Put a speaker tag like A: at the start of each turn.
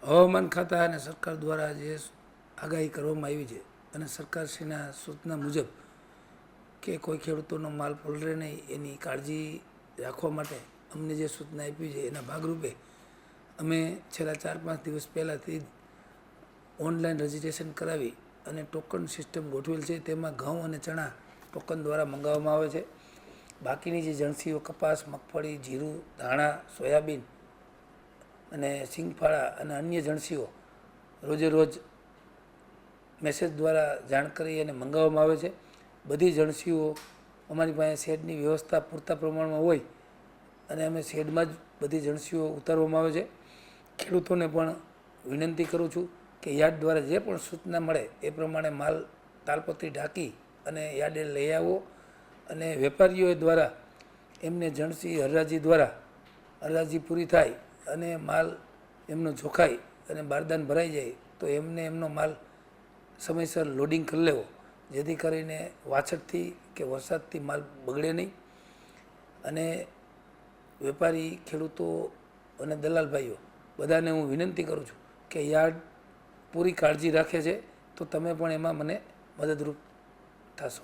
A: હવામાન ખાતા અને સરકાર દ્વારા જે આગાહી કરવામાં આવી છે અને સરકારશ્રીના સૂચના મુજબ કે કોઈ ખેડૂતોનો માલ પલળે નહીં એની કાળજી રાખવા માટે અમને જે સૂચના આપી છે એના ભાગરૂપે અમે છેલ્લા 4-5 દિવસ પહેલાંથી ઓનલાઈન રજિસ્ટ્રેશન કરાવી અને ટોકન સિસ્ટમ ગોઠવેલ છે. તેમાં ઘઉં અને ચણા ટોકન દ્વારા મંગાવવામાં આવે છે. બાકીની જે જણસીઓ કપાસ, મગફળી, જીરું, ધાણા, સોયાબીન અને સિંગફાળા અને અન્ય જણસીઓ રોજે રોજ મેસેજ દ્વારા જાણ કરી અને મંગાવવામાં આવે છે. બધી જણસીઓ અમારી પાસે શેડની વ્યવસ્થા પૂરતા પ્રમાણમાં હોય અને અમે શેડમાં જ બધી જણસીઓ ઉતારવામાં આવે છે. ખેડૂતોને પણ વિનંતી કરું છું કે યાર્ડ દ્વારા જે પણ સૂચના મળે એ પ્રમાણે માલ તાલપત્રી ઢાંકી અને યાર્ડે લઈ આવો અને વેપારીઓ દ્વારા એમને જણસી હરાજી દ્વારા હરાજી પૂરી થાય અને માલ એમનો જોખાય અને બારદાન ભરાઈ જાય તો એમને એમનો માલ સમયસર લોડિંગ કરી લેવો, જેથી કરીને વાછટથી કે વરસાદથી માલ બગડે નહીં. અને વેપારી ખેડૂતો અને દલાલ ભાઈઓ બધાને હું વિનંતી કરું છું કે યાર્ડ પૂરી કાળજી રાખે છે તો તમે પણ એમાં મને મદદરૂપ થશો.